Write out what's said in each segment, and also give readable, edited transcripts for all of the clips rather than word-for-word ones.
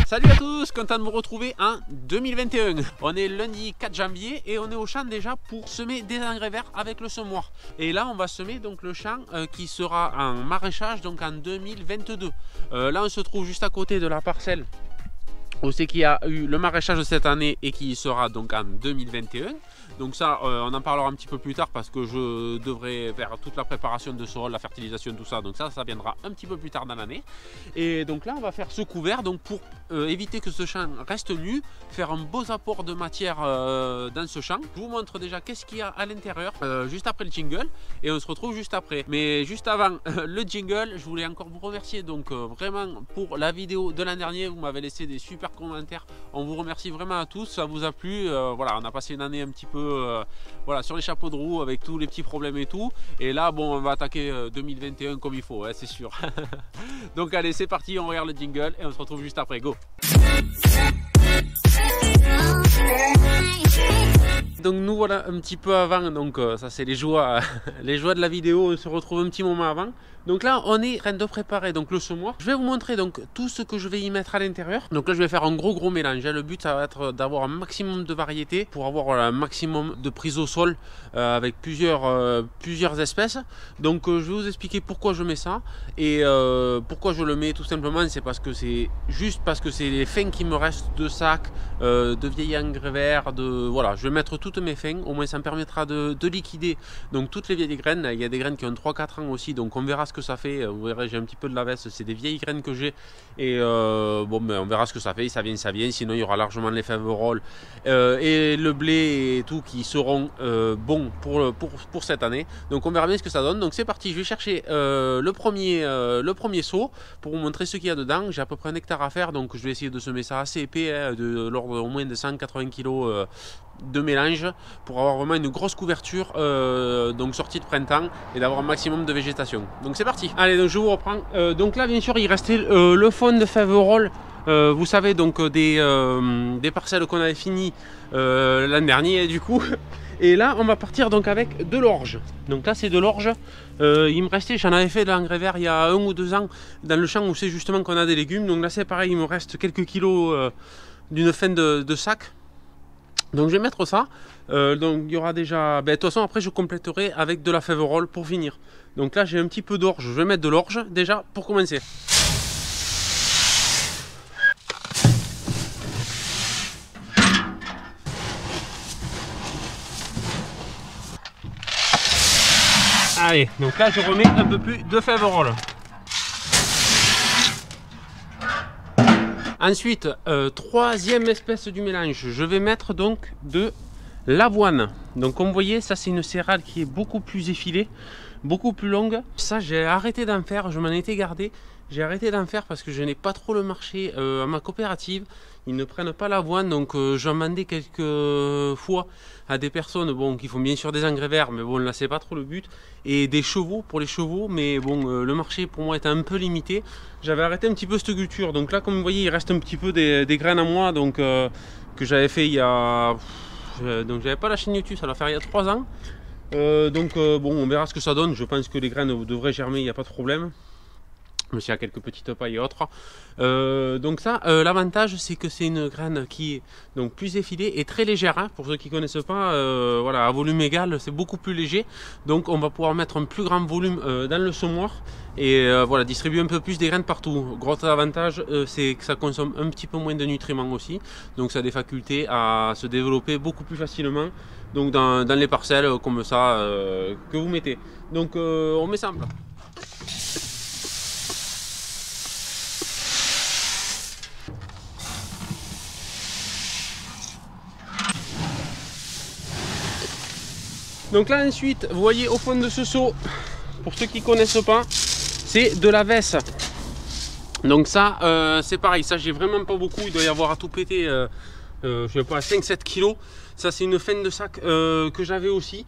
Salut à tous, content de vous retrouver en 2021. On est lundi 4 janvier et on est au champ déjà pour semer des engrais verts avec le semoir. Et là on va semer donc le champ qui sera en maraîchage donc en 2022. Là on se trouve juste à côté de la parcelle où c'est qu'il y a eu le maraîchage cette année et qui sera donc en 2021. Donc ça, on en parlera un petit peu plus tard parce que je devrais faire toute la préparation de sol, la fertilisation, tout ça. Donc ça viendra un petit peu plus tard dans l'année. Et donc là, on va faire ce couvert donc pour éviter que ce champ reste nu, faire un beau apport de matière dans ce champ. Je vous montre déjà qu'est-ce qu'il y a à l'intérieur juste après le jingle et on se retrouve juste après. Mais juste avant le jingle, je voulais encore vous remercier donc vraiment pour la vidéo de l'an dernier. Vous m'avez laissé des super commentaires. On vous remercie vraiment à tous. Ça vous a plu. Voilà, on a passé une année un petit peu voilà, sur les chapeaux de roue avec tous les petits problèmes et tout. Et là, bon, on va attaquer 2021 comme il faut, hein, c'est sûr. Donc allez, c'est parti, on regarde le jingle et on se retrouve juste après. Go! Donc nous voilà un petit peu avant, donc ça c'est les joies de la vidéo, on se retrouve un petit moment avant. Donc là on est en train de préparer donc le semoir. Je vais vous montrer donc tout ce que je vais y mettre à l'intérieur. Donc là je vais faire un gros mélange. Le but ça va être d'avoir un maximum de variété pour avoir un maximum de prise au sol avec plusieurs espèces. Donc je vais vous expliquer pourquoi je mets ça et pourquoi je le mets. Tout simplement c'est parce que c'est juste parce que c'est les fins qui me restent de sacs, de vieilles engrais verts, voilà, je vais mettre toutes mes fins, au moins ça me permettra de liquider donc toutes les vieilles graines. Il y a des graines qui ont 3-4 ans aussi, donc on verra ce que ça fait. Vous verrez, j'ai un petit peu de la veste, c'est des vieilles graines que j'ai et bon ben on verra ce que ça fait, ça vient, sinon il y aura largement les fèves-rolls et le blé et tout qui seront bons pour cette année. Donc on verra bien ce que ça donne. Donc c'est parti, je vais chercher le premier seau pour vous montrer ce qu'il y a dedans. J'ai à peu près 1 hectare à faire, donc je vais essayer de semer ça assez épais, hein, de l'ordre au moins de 180 kg de mélange pour avoir vraiment une grosse couverture donc sortie de printemps et d'avoir un maximum de végétation. Donc c'est parti. Allez, donc je vous reprends. Donc là bien sûr il restait le fond de fèves-rolls, vous savez, donc des parcelles qu'on avait fini l'an dernier du coup. Et là on va partir donc avec de l'orge. Donc là c'est de l'orge. Il me restait, j'en avais fait de l'engrais vert il y a 1 ou 2 ans dans le champ où c'est justement qu'on a des légumes. Donc là c'est pareil, il me reste quelques kilos d'une fin de sac. Donc je vais mettre ça. Donc il y aura déjà, de toute façon après je compléterai avec de la fève-roll pour finir. Donc là j'ai un petit peu d'orge, je vais mettre de l'orge déjà pour commencer. Allez, donc là je remets un peu plus de fève-roll. Ensuite, troisième espèce du mélange, je vais mettre donc de l'avoine. Donc comme vous voyez, ça c'est une céréale qui est beaucoup plus effilée, beaucoup plus longue. Ça j'ai arrêté d'en faire, je m'en étais gardé. J'ai arrêté d'en faire parce que je n'ai pas trop le marché à ma coopérative. Ils ne prennent pas l'avoine, donc j'en demandais quelques fois à des personnes bon, qui font bien sûr des engrais verts, mais bon là c'est pas trop le but. Et des chevaux pour les chevaux, mais bon le marché pour moi était un peu limité. J'avais arrêté un petit peu cette culture. Donc là comme vous voyez il reste un petit peu des graines à moi donc, que j'avais fait il y a... donc j'avais pas la chaîne YouTube, ça doit faire il y a 3 ans. Bon on verra ce que ça donne. Je pense que les graines devraient germer, il n'y a pas de problème. Même s'il y a quelques petites pailles et autres. Donc ça, l'avantage c'est que c'est une graine qui est donc plus effilée et très légère. Hein, pour ceux qui ne connaissent pas, voilà, à volume égal, c'est beaucoup plus léger. Donc on va pouvoir mettre un plus grand volume dans le semoir et voilà, distribuer un peu plus des graines partout. Gros avantage, c'est que ça consomme un petit peu moins de nutriments aussi. Donc ça a des facultés à se développer beaucoup plus facilement. Donc dans les parcelles comme ça que vous mettez. Donc on met ça en plat. Donc là ensuite, vous voyez au fond de ce seau, pour ceux qui ne connaissent pas, c'est de la vesse. Donc ça, c'est pareil, ça j'ai vraiment pas beaucoup, il doit y avoir à tout péter, je sais pas, 5-7 kg. Ça c'est une fin de sac que j'avais aussi.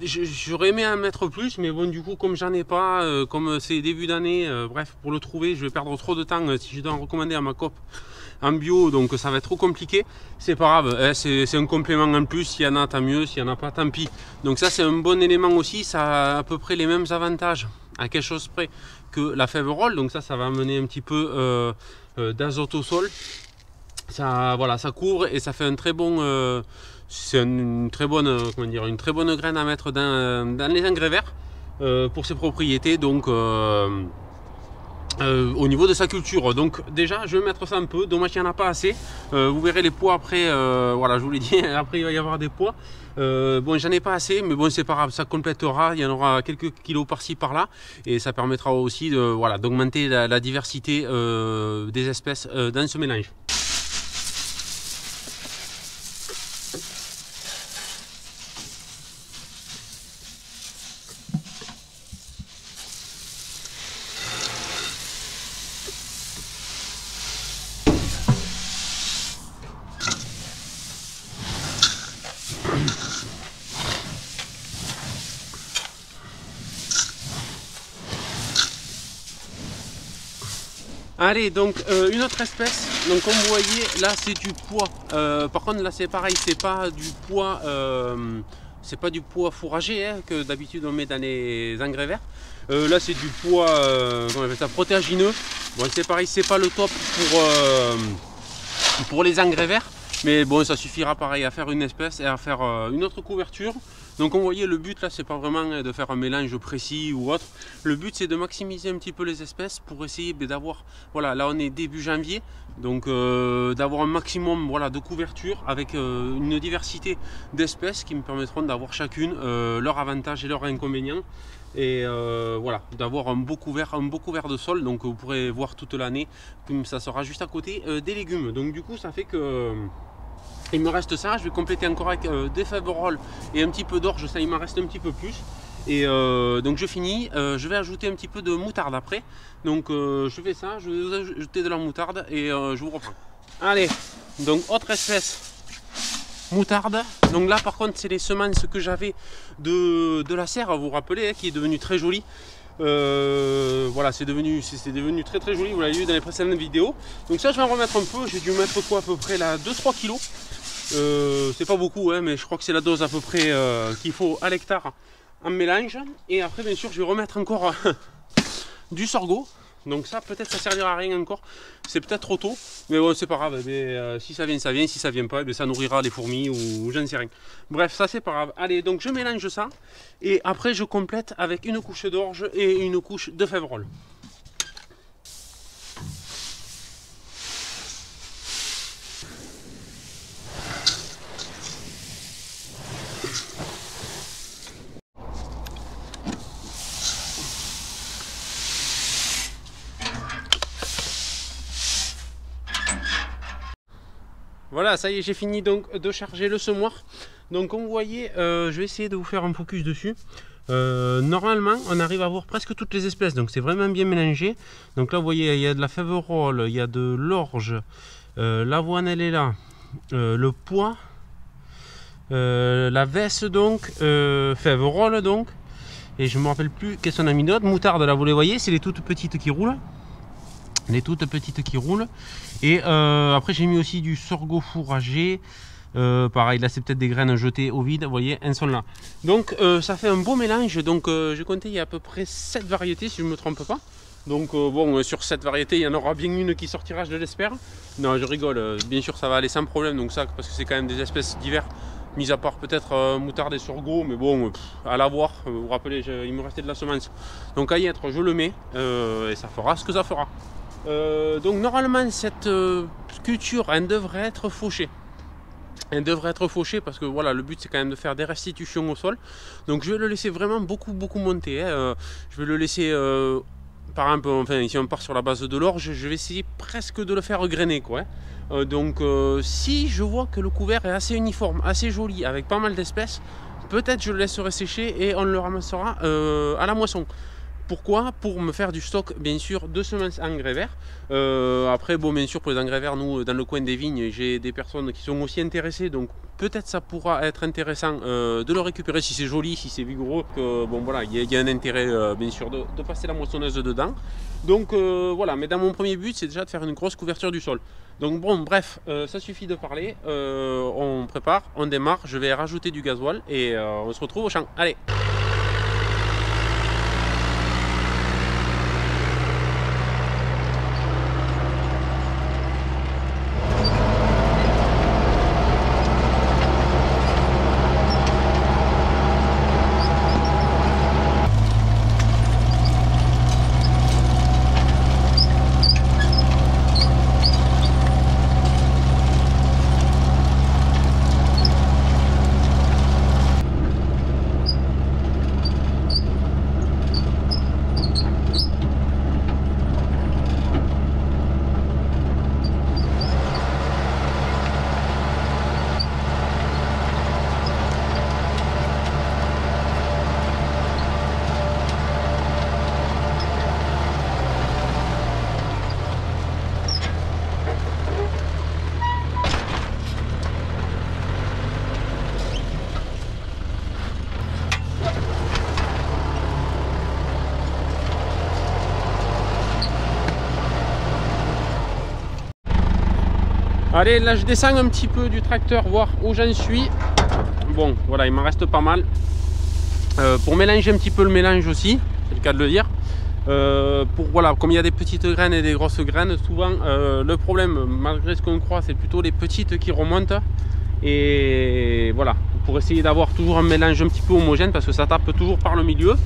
J'aurais aimé en mettre plus, mais bon du coup comme j'en ai pas, comme c'est début d'année, bref, pour le trouver je vais perdre trop de temps si je dois en recommander à ma coop en bio, donc ça va être trop compliqué. C'est pas grave, hein, c'est un complément en plus, s'il y en a tant mieux, s'il n'y en a pas tant pis. Donc ça c'est un bon élément aussi, ça a à peu près les mêmes avantages à quelque chose près que la févrole. Donc ça va amener un petit peu d'azote au sol. Ça, voilà, ça couvre et ça fait un très bon... c'est une très bonne, comment dire, une très bonne graine à mettre dans les engrais verts pour ses propriétés. Donc au niveau de sa culture. Donc déjà je vais mettre ça un peu, dommage qu'il n'y en a pas assez. Vous verrez les pois après, voilà, je vous l'ai dit, après il va y avoir des pois. Bon, j'en ai pas assez, mais bon, c'est pas grave, ça complétera, il y en aura quelques kilos par-ci par-là, et ça permettra aussi de, voilà, d'augmenter la diversité des espèces dans ce mélange. Allez, donc une autre espèce, donc comme vous voyez là c'est du pois, par contre là c'est pareil, c'est pas du pois fourragé hein, que d'habitude on met dans les engrais verts. Là c'est du pois, comment on appelle ça, protéagineux. Bon, c'est pareil, c'est pas le top pour les engrais verts, mais bon, ça suffira pareil à faire une espèce et à faire une autre couverture. Donc vous voyez, le but là c'est pas vraiment de faire un mélange précis ou autre, le but c'est de maximiser un petit peu les espèces pour essayer d'avoir, voilà, là on est début janvier, donc d'avoir un maximum, voilà, de couverture avec une diversité d'espèces qui me permettront d'avoir chacune leurs avantages et leurs inconvénients, et voilà, d'avoir un beau couvert de sol. Donc vous pourrez voir toute l'année, comme ça sera juste à côté des légumes. Donc du coup ça fait que il me reste ça, je vais compléter encore avec des févroles et un petit peu d'orge, ça il m'en reste un petit peu plus. Et donc je finis, je vais ajouter un petit peu de moutarde après. Donc je fais ça, je vais ajouter de la moutarde et je vous reprends. Allez, donc autre espèce, moutarde. Donc là par contre c'est les semences que j'avais de la serre, vous vous rappelez, hein, qui est devenue très jolie. Voilà, c'est devenu très très joli, vous l'avez vu dans les précédentes vidéos. Donc ça je vais en remettre un peu, j'ai dû mettre quoi à peu près là 2-3 kilos. C'est pas beaucoup hein, mais je crois que c'est la dose à peu près qu'il faut à l'hectare en mélange. Et après bien sûr je vais remettre encore du sorgho. Donc ça peut-être ça servira à rien encore, c'est peut-être trop tôt, mais bon c'est pas grave, mais, si ça vient ça vient, si ça vient pas, ça nourrira les fourmis ou je ne sais rien. Bref, ça c'est pas grave. Allez, donc je mélange ça et après je complète avec une couche d'orge et une couche de févrole. Voilà, ça y est, j'ai fini donc de charger le semoir. Donc comme vous voyez, je vais essayer de vous faire un focus dessus. Normalement, on arrive à voir presque toutes les espèces, donc c'est vraiment bien mélangé. Donc là, vous voyez, il y a de la févrole, il y a de l'orge, l'avoine elle est là, le pois, la veste donc, févrole donc, et je ne me rappelle plus qu'est-ce qu'on a mis d'autre. Moutarde, là vous les voyez, c'est les toutes petites qui roulent. Et après j'ai mis aussi du sorgho fourragé, pareil là c'est peut-être des graines jetées au vide, vous voyez, elles sont là. Donc ça fait un beau mélange. Donc j'ai compté, il y a à peu près 7 variétés si je ne me trompe pas. Donc bon, sur 7 variétés il y en aura bien une qui sortira, je l'espère. Non, je rigole, bien sûr ça va aller sans problème, donc ça parce que c'est quand même des espèces diverses, mis à part peut-être moutarde et sorgho, mais bon, à l'avoir, vous vous rappelez, il me restait de la semence, donc à y être je le mets, et ça fera ce que ça fera. Donc normalement cette culture elle devrait être fauchée. Elle devrait être fauchée parce que voilà, le but c'est quand même de faire des restitutions au sol. Donc je vais le laisser vraiment beaucoup monter, hein. Je vais le laisser par exemple, enfin si on part sur la base de l'orge, je vais essayer presque de le faire grainer quoi, hein. Donc si je vois que le couvert est assez uniforme, assez joli, avec pas mal d'espèces, peut-être je le laisserai sécher et on le ramassera à la moisson. Pourquoi? Pour me faire du stock bien sûr de semences engrais verts. Après bon, bien sûr pour les engrais verts, nous dans le coin des vignes j'ai des personnes qui sont aussi intéressées, donc peut-être ça pourra être intéressant de le récupérer si c'est joli, si c'est vigoureux, que bon voilà, il y a un intérêt bien sûr de passer la moissonneuse dedans. Donc voilà, mais dans mon premier but c'est déjà de faire une grosse couverture du sol. Donc bon bref, ça suffit de parler, on prépare, on démarre, je vais rajouter du gasoil et on se retrouve au champ. Allez. Allez, là je descends un petit peu du tracteur, voir où j'en suis. Bon, voilà, il m'en reste pas mal. Pour mélanger un petit peu le mélange aussi, c'est le cas de le dire. Voilà, comme il y a des petites graines et des grosses graines, souvent le problème, malgré ce qu'on croit, c'est plutôt les petites qui remontent. Et voilà, pour essayer d'avoir toujours un mélange un petit peu homogène, parce que ça tape toujours par le milieu.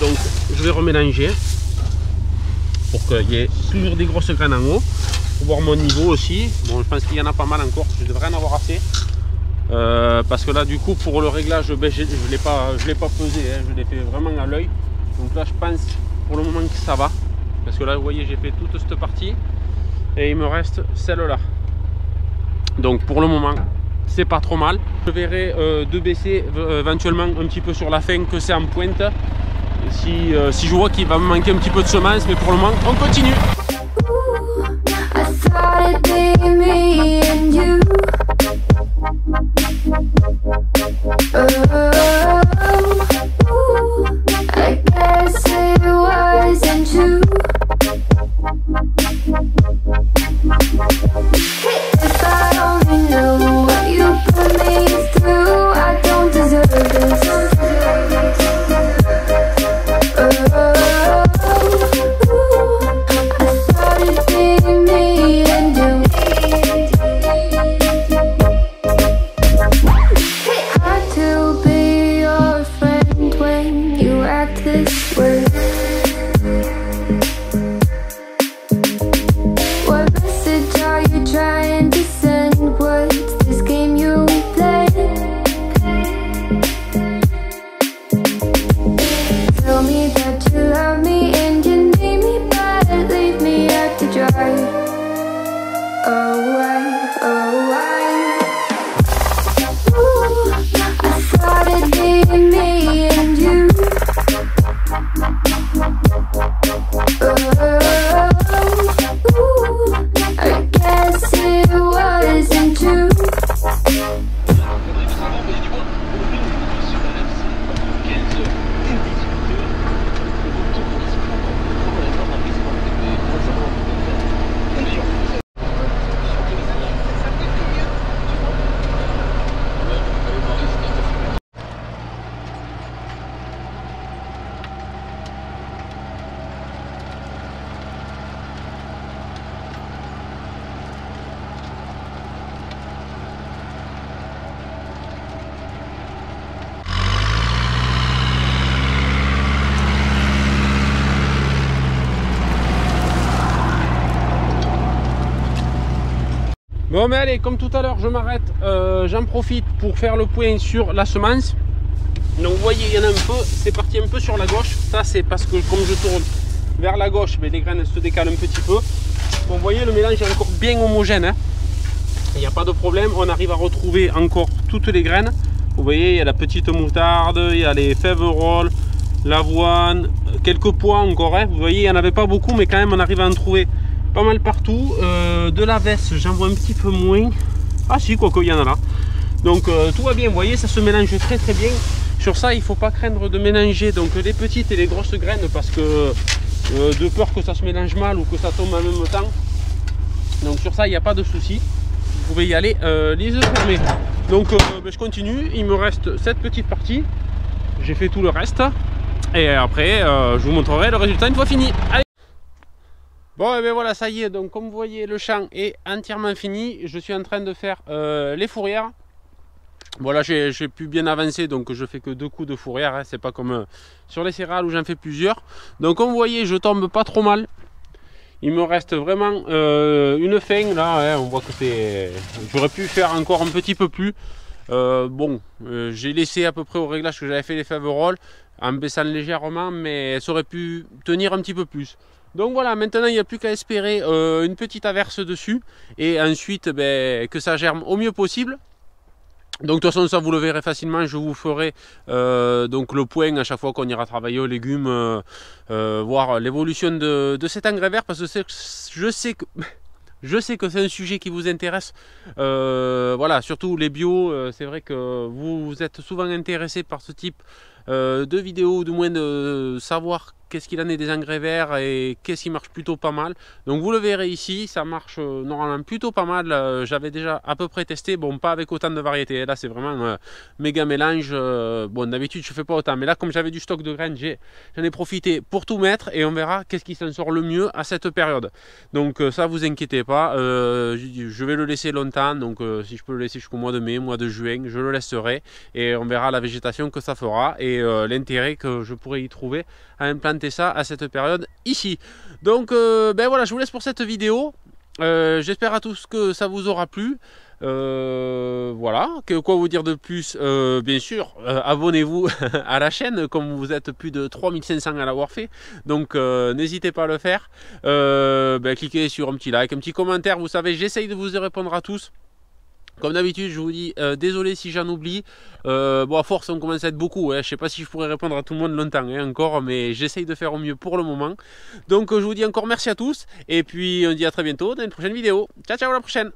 Donc je vais remélanger pour qu'il y ait toujours des grosses graines en haut. Pour voir mon niveau aussi. Bon, je pense qu'il y en a pas mal encore, je devrais en avoir assez. Parce que là du coup pour le réglage, ben, je ne l'ai pas pesé, hein, je l'ai fait vraiment à l'œil. Donc là je pense pour le moment que ça va. Parce que là vous voyez j'ai fait toute cette partie. Et il me reste celle-là. Donc pour le moment c'est pas trop mal. Je verrai de baisser éventuellement un petit peu sur la fin que c'est en pointe. Si je vois qu'il va me manquer un petit peu de semences, mais pour le moment on continue. It'd be me and you. I guess it wasn't true. If I only knew what you put me through, I don't deserve this. I thought it'd be me and you. Hard to be your friend when you act this way. What message are you trying to send? What's this game you play? Tell me that you love me and you need me, but leave me out to dry. Oh, why, oh, why? Ooh, I thought it'd be me and you. Ooh, I guess it wasn't true. Bon mais allez, comme tout à l'heure je m'arrête, j'en profite pour faire le point sur la semence. Donc vous voyez il y en a un peu, c'est parti un peu sur la gauche. Ça c'est parce que comme je tourne vers la gauche, mais les graines se décalent un petit peu. Bon, vous voyez le mélange est encore bien homogène, hein. Il n'y a pas de problème, on arrive à retrouver encore toutes les graines. Vous voyez il y a la petite moutarde, il y a les fèves-rolls, l'avoine, quelques pois encore, hein. Vous voyez il n'y en avait pas beaucoup mais quand même on arrive à en trouver pas mal partout. De la veste j'en vois un petit peu moins. Ah si, quoique il y en a là. Donc tout va bien, vous voyez ça se mélange très très bien. Sur ça il faut pas craindre de mélanger donc les petites et les grosses graines, parce que de peur que ça se mélange mal ou que ça tombe en même temps. Donc sur ça il n'y a pas de souci, vous pouvez y aller les yeux fermés. Donc ben, je continue, il me reste cette petite partie, j'ai fait tout le reste et après je vous montrerai le résultat une fois fini. Allez. Bon et bien voilà, ça y est, donc comme vous voyez le champ est entièrement fini. Je suis en train de faire les fourrières. Voilà, j'ai pu bien avancer, donc je fais que 2 coups de fourrière, hein. C'est pas comme sur les céréales où j'en fais plusieurs. Donc comme vous voyez je tombe pas trop mal. Il me reste vraiment une fin là, hein. On voit que c'est... J'aurais pu faire encore un petit peu plus. Bon, j'ai laissé à peu près au réglage que j'avais fait les fèves-rolls en baissant légèrement, mais ça aurait pu tenir un petit peu plus. Donc voilà, maintenant il n'y a plus qu'à espérer une petite averse dessus et ensuite ben, que ça germe au mieux possible. Donc de toute façon ça vous le verrez facilement, je vous ferai donc le point à chaque fois qu'on ira travailler aux légumes, voir l'évolution de cet engrais vert, parce que je sais que c'est un sujet qui vous intéresse, voilà, surtout les bio. C'est vrai que vous êtes souvent intéressé par ce type de vidéos, ou du moins de savoir qu'est-ce qu'il en est des engrais verts et qu'est-ce qui marche plutôt pas mal. Donc vous le verrez ici, ça marche normalement plutôt pas mal. J'avais déjà à peu près testé, bon pas avec autant de variétés, là c'est vraiment méga mélange. Bon d'habitude je fais pas autant, mais là comme j'avais du stock de graines, j'en ai profité pour tout mettre et on verra qu'est-ce qui s'en sort le mieux à cette période. Donc ça vous inquiétez pas, je vais le laisser longtemps, donc si je peux le laisser jusqu'au mois de mai, mois de juin, je le laisserai et on verra la végétation que ça fera et l'intérêt que je pourrais y trouver à implanter ça à cette période ici. Donc ben voilà, je vous laisse pour cette vidéo. J'espère à tous que ça vous aura plu. Voilà, quoi vous dire de plus, bien sûr, abonnez-vous à la chaîne comme vous êtes plus de 3500 à l'avoir fait, donc n'hésitez pas à le faire. Cliquez sur un petit like, un petit commentaire, vous savez j'essaye de vous y répondre à tous. Comme d'habitude, je vous dis désolé si j'en oublie. Bon, à force, on commence à être beaucoup. Je ne sais pas si je pourrais répondre à tout le monde longtemps encore, mais j'essaye de faire au mieux pour le moment. Donc, je vous dis encore merci à tous. Et puis, on se dit à très bientôt dans une prochaine vidéo. Ciao, ciao, à la prochaine.